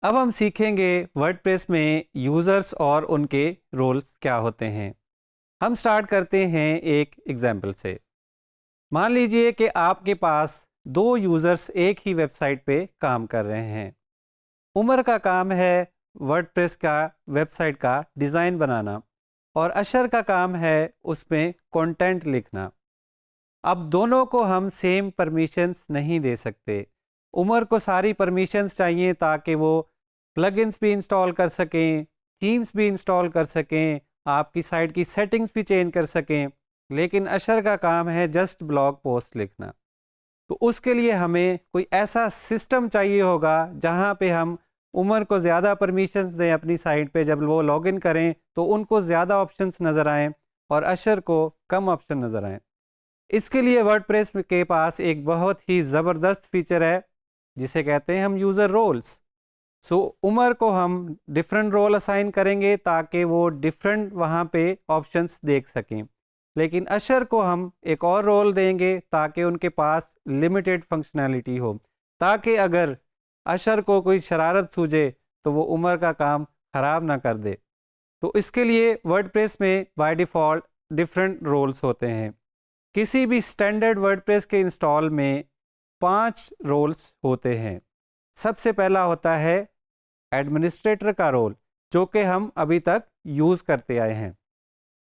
अब हम सीखेंगे वर्डप्रेस में यूज़र्स और उनके रोल्स क्या होते हैं। हम स्टार्ट करते हैं एक एग्जाम्पल से। मान लीजिए कि आपके पास दो यूज़र्स एक ही वेबसाइट पे काम कर रहे हैं। उमर का काम है वर्डप्रेस का वेबसाइट का डिज़ाइन बनाना और अशर का काम है उसमें कंटेंट लिखना। अब दोनों को हम सेम परमिशंस नहीं दे सकते। उमर को सारी परमिशंस चाहिए ताकि वो प्लगइन्स भी इंस्टॉल कर सकें, थीम्स भी इंस्टॉल कर सकें, आपकी साइट की सेटिंग्स भी चेंज कर सकें। लेकिन अशर का काम है जस्ट ब्लॉग पोस्ट लिखना। तो उसके लिए हमें कोई ऐसा सिस्टम चाहिए होगा जहां पे हम उमर को ज़्यादा परमिशंस दें अपनी साइट पे, जब वो लॉगिन करें तो उनको ज़्यादा ऑप्शंस नज़र आएँ और अशर को कम ऑप्शन नज़र आएँ। इसके लिए वर्डप्रेस के पास एक बहुत ही ज़बरदस्त फीचर है जिसे कहते हैं हम यूज़र रोल्स। सो उमर को हम डिफरेंट रोल असाइन करेंगे ताकि वो डिफरेंट वहाँ पे ऑप्शंस देख सकें। लेकिन अशर को हम एक और रोल देंगे ताकि उनके पास लिमिटेड फंक्शनैलिटी हो, ताकि अगर अशर को कोई शरारत सूझे तो वो उमर का काम ख़राब ना कर दे। तो इसके लिए वर्डप्रेस में बाय डिफ़ॉल्ट डिफरेंट रोल्स होते हैं। किसी भी स्टैंडर्ड वर्डप्रेस के इंस्टॉल में 5 रोल्स होते हैं। सबसे पहला होता है एडमिनिस्ट्रेटर का रोल, जो कि हम अभी तक यूज़ करते आए हैं।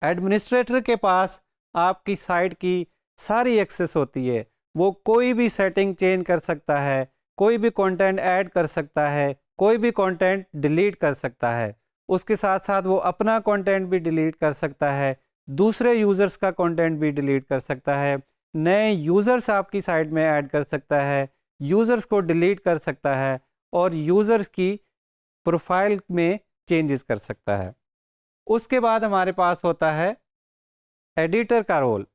एडमिनिस्ट्रेटर के पास आपकी साइट की सारी एक्सेस होती है। वो कोई भी सेटिंग चेंज कर सकता है, कोई भी कंटेंट ऐड कर सकता है, कोई भी कंटेंट डिलीट कर सकता है। उसके साथ साथ वो अपना कंटेंट भी डिलीट कर सकता है, दूसरे यूज़र्स का कंटेंट भी डिलीट कर सकता है, नए यूज़र्स आपकी साइट में ऐड कर सकता है, यूज़र्स को डिलीट कर सकता है और यूज़र्स की प्रोफाइल में चेंजेस कर सकता है। उसके बाद हमारे पास होता है एडिटर का रोल।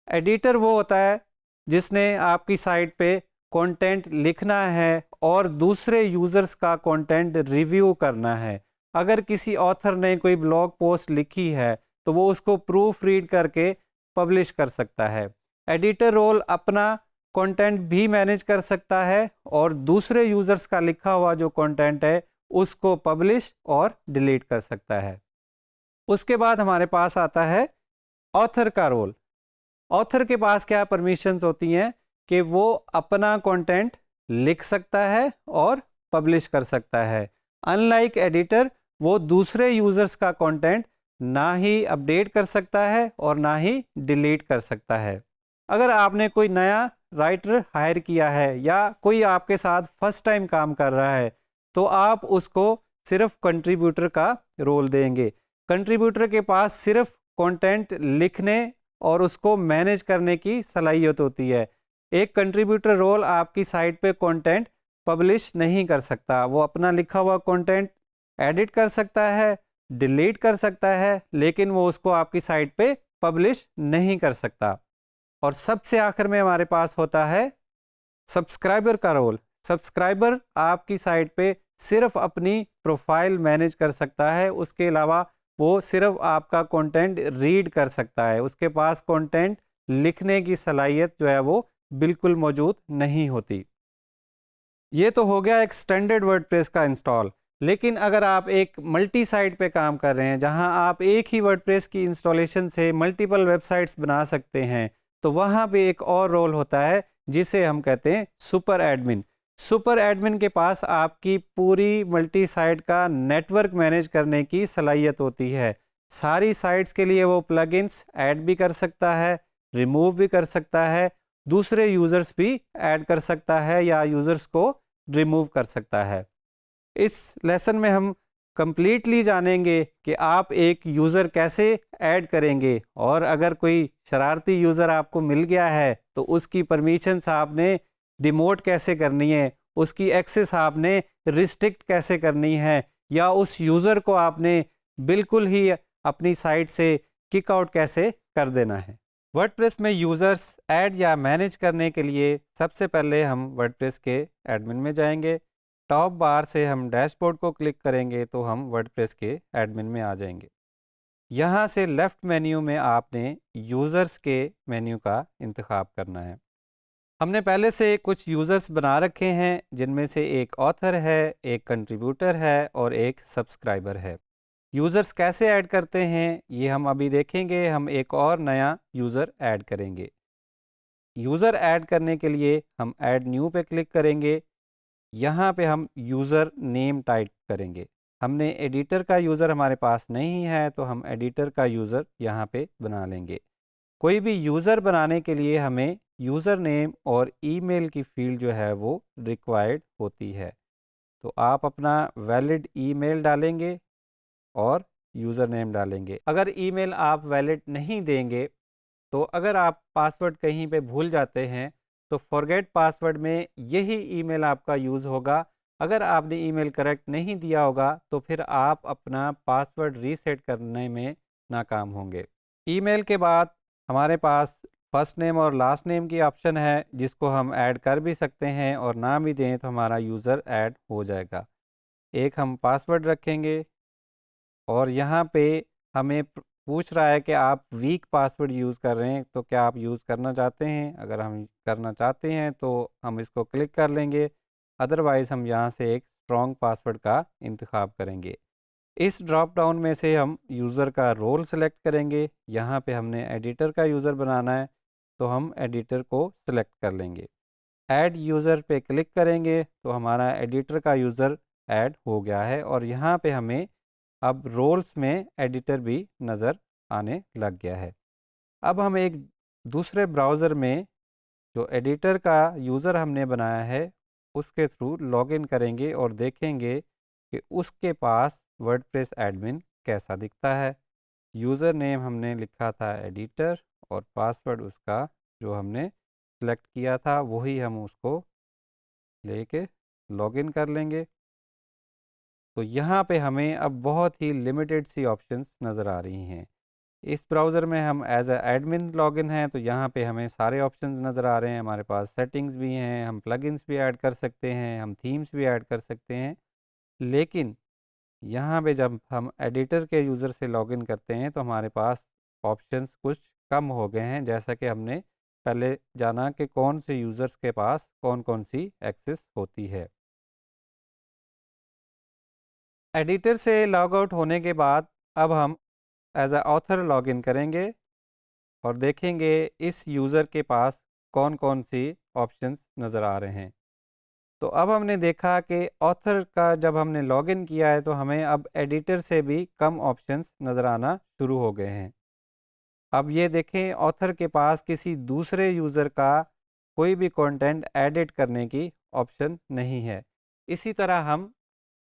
एडिटर वो होता है जिसने आपकी साइट पे कंटेंट लिखना है और दूसरे यूज़र्स का कंटेंट रिव्यू करना है। अगर किसी ऑथर ने कोई ब्लॉग पोस्ट लिखी है तो वो उसको प्रूफ रीड करके पब्लिश कर सकता है। एडिटर रोल अपना कंटेंट भी मैनेज कर सकता है और दूसरे यूज़र्स का लिखा हुआ जो कंटेंट है उसको पब्लिश और डिलीट कर सकता है। उसके बाद हमारे पास आता है ऑथर का रोल। ऑथर के पास क्या परमिशंस होती हैं कि वो अपना कंटेंट लिख सकता है और पब्लिश कर सकता है। अनलाइक एडिटर, वो दूसरे यूज़र्स का कंटेंट ना ही अपडेट कर सकता है और ना ही डिलीट कर सकता है। अगर आपने कोई नया राइटर हायर किया है या कोई आपके साथ फर्स्ट टाइम काम कर रहा है तो आप उसको सिर्फ कंट्रीब्यूटर का रोल देंगे। कंट्रीब्यूटर के पास सिर्फ कंटेंट लिखने और उसको मैनेज करने की सलाहियत होती है। एक कंट्रीब्यूटर रोल आपकी साइट पे कंटेंट पब्लिश नहीं कर सकता। वो अपना लिखा हुआ कंटेंट एडिट कर सकता है, डिलीट कर सकता है, लेकिन वो उसको आपकी साइट पे पब्लिश नहीं कर सकता। और सबसे आखिर में हमारे पास होता है सब्सक्राइबर का रोल। सब्सक्राइबर आपकी साइट पे सिर्फ अपनी प्रोफाइल मैनेज कर सकता है, उसके अलावा वो सिर्फ आपका कंटेंट रीड कर सकता है। उसके पास कंटेंट लिखने की सलाहियत जो है वो बिल्कुल मौजूद नहीं होती। ये तो हो गया एक स्टैंडर्ड वर्डप्रेस का इंस्टॉल। लेकिन अगर आप एक मल्टी साइट पे काम कर रहे हैं जहां आप एक ही वर्डप्रेस की इंस्टॉलेशन से मल्टीपल वेबसाइट्स बना सकते हैं, तो वहां पे एक और रोल होता है जिसे हम कहते हैं सुपर एडमिन। सुपर एडमिन के पास आपकी पूरी मल्टी साइट का नेटवर्क मैनेज करने की सलाहियत होती है। सारी साइट्स के लिए वो प्लगइन्स ऐड भी कर सकता है, रिमूव भी कर सकता है, दूसरे यूज़र्स भी ऐड कर सकता है या यूज़र्स को रिमूव कर सकता है। इस लेसन में हम कंप्लीटली जानेंगे कि आप एक यूज़र कैसे ऐड करेंगे और अगर कोई शरारती यूज़र आपको मिल गया है तो उसकी परमिशंस आपने डिमोट कैसे करनी है, उसकी एक्सेस आपने रिस्ट्रिक्ट कैसे करनी है, या उस यूज़र को आपने बिल्कुल ही अपनी साइट से किक आउट कैसे कर देना है। वर्डप्रेस में यूज़र्स ऐड या मैनेज करने के लिए सबसे पहले हम वर्डप्रेस के एडमिन में जाएंगे। टॉप बार से हम डैशबोर्ड को क्लिक करेंगे तो हम वर्डप्रेस के एडमिन में आ जाएंगे। यहाँ से लेफ़्ट मेन्यू में आपने यूज़र्स के मेन्यू का इंतखाब करना है। हमने पहले से कुछ यूज़र्स बना रखे हैं, जिनमें से एक ऑथर है, एक कंट्रीब्यूटर है और एक सब्सक्राइबर है। यूज़र्स कैसे ऐड करते हैं ये हम अभी देखेंगे। हम एक और नया यूज़र ऐड करेंगे। यूज़र ऐड करने के लिए हम ऐड न्यू पे क्लिक करेंगे। यहाँ पे हम यूज़र नेम टाइप करेंगे। हमने एडिटर का यूज़र हमारे पास नहीं है, तो हम एडिटर का यूज़र यहाँ पे बना लेंगे। कोई भी यूज़र बनाने के लिए हमें यूज़र नेम और ईमेल की फील्ड जो है वो रिक्वायर्ड होती है। तो आप अपना वैलिड ईमेल डालेंगे और यूज़र नेम डालेंगे। अगर ईमेल आप वैलिड नहीं देंगे, तो अगर आप पासवर्ड कहीं पे भूल जाते हैं, तो फॉरगेट पासवर्ड में यही ईमेल आपका यूज़ होगा। अगर आपने ईमेल करेक्ट नहीं दिया होगा, तो फिर आप अपना पासवर्ड रीसेट करने में नाकाम होंगे। ईमेल के बाद हमारे पास फर्स्ट नेम और लास्ट नेम की ऑप्शन है, जिसको हम ऐड कर भी सकते हैं और ना भी दें तो हमारा यूज़र ऐड हो जाएगा। एक हम पासवर्ड रखेंगे और यहाँ पे हमें पूछ रहा है कि आप वीक पासवर्ड यूज़ कर रहे हैं, तो क्या आप यूज़ करना चाहते हैं? अगर हम करना चाहते हैं तो हम इसको क्लिक कर लेंगे, अदरवाइज़ हम यहाँ से एक स्ट्रॉन्ग पासवर्ड का इंतखाब करेंगे। इस ड्रॉप डाउन में से हम यूज़र का रोल सेलेक्ट करेंगे। यहाँ पे हमने एडिटर का यूज़र बनाना है, तो हम एडिटर को सिलेक्ट कर लेंगे। ऐड यूज़र पे क्लिक करेंगे तो हमारा एडिटर का यूज़र ऐड हो गया है और यहाँ पे हमें अब रोल्स में एडिटर भी नज़र आने लग गया है। अब हम एक दूसरे ब्राउज़र में जो एडिटर का यूज़र हमने बनाया है उसके थ्रू लॉगिन करेंगे और देखेंगे कि उसके पास वर्डप्रेस एडमिन कैसा दिखता है। यूज़र नेम हमने लिखा था एडिटर और पासवर्ड उसका जो हमने सेलेक्ट किया था वही हम उसको लेके लॉगिन कर लेंगे। तो यहाँ पे हमें अब बहुत ही लिमिटेड सी ऑप्शंस नज़र आ रही हैं। इस ब्राउज़र में हम एज अ एडमिन लॉगिन हैं, तो यहाँ पे हमें सारे ऑप्शंस नज़र आ रहे हैं। हमारे पास सेटिंग्स भी हैं, हम प्लगइन्स भी ऐड कर सकते हैं, हम थीम्स भी ऐड कर सकते हैं। लेकिन यहाँ पे जब हम एडिटर के यूज़र से लॉगिन करते हैं तो हमारे पास ऑप्शंस कुछ कम हो गए हैं, जैसा कि हमने पहले जाना कि कौन से यूज़र्स के पास कौन कौन सी एक्सेस होती है। एडिटर से लॉग आउट होने के बाद अब हम एज अ ऑथर लॉगिन करेंगे और देखेंगे इस यूज़र के पास कौन कौन सी ऑप्शंस नज़र आ रहे हैं। तो अब हमने देखा कि ऑथर का जब हमने लॉगिन किया है तो हमें अब एडिटर से भी कम ऑप्शंस नज़र आना शुरू हो गए हैं। अब ये देखें, ऑथर के पास किसी दूसरे यूज़र का कोई भी कंटेंट एडिट करने की ऑप्शन नहीं है। इसी तरह हम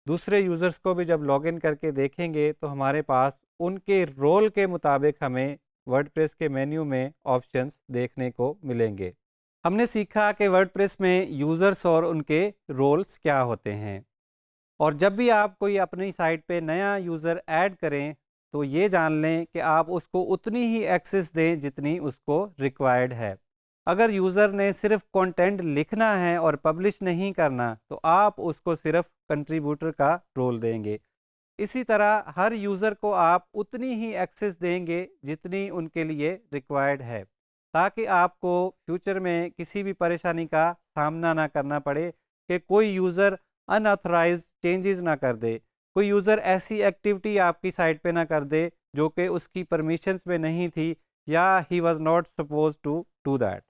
दूसरे यूज़र्स को भी जब लॉगिन करके देखेंगे तो हमारे पास उनके रोल के मुताबिक हमें वर्डप्रेस के मेन्यू में ऑप्शंस देखने को मिलेंगे। हमने सीखा कि वर्डप्रेस में यूज़र्स और उनके रोल्स क्या होते हैं, और जब भी आप कोई अपनी साइट पे नया यूज़र ऐड करें तो ये जान लें कि आप उसको उतनी ही एक्सेस दें जितनी उसको रिक्वायर्ड है। अगर यूज़र ने सिर्फ कंटेंट लिखना है और पब्लिश नहीं करना, तो आप उसको सिर्फ कंट्रीब्यूटर का रोल देंगे। इसी तरह हर यूज़र को आप उतनी ही एक्सेस देंगे जितनी उनके लिए रिक्वायर्ड है, ताकि आपको फ्यूचर में किसी भी परेशानी का सामना ना करना पड़े कि कोई यूज़र अनऑथराइज्ड चेंजेस ना कर दे, कोई यूज़र ऐसी एक्टिविटी आपकी साइट पे ना कर दे जो कि उसकी परमिशंस में नहीं थी या he was not suppose to do that.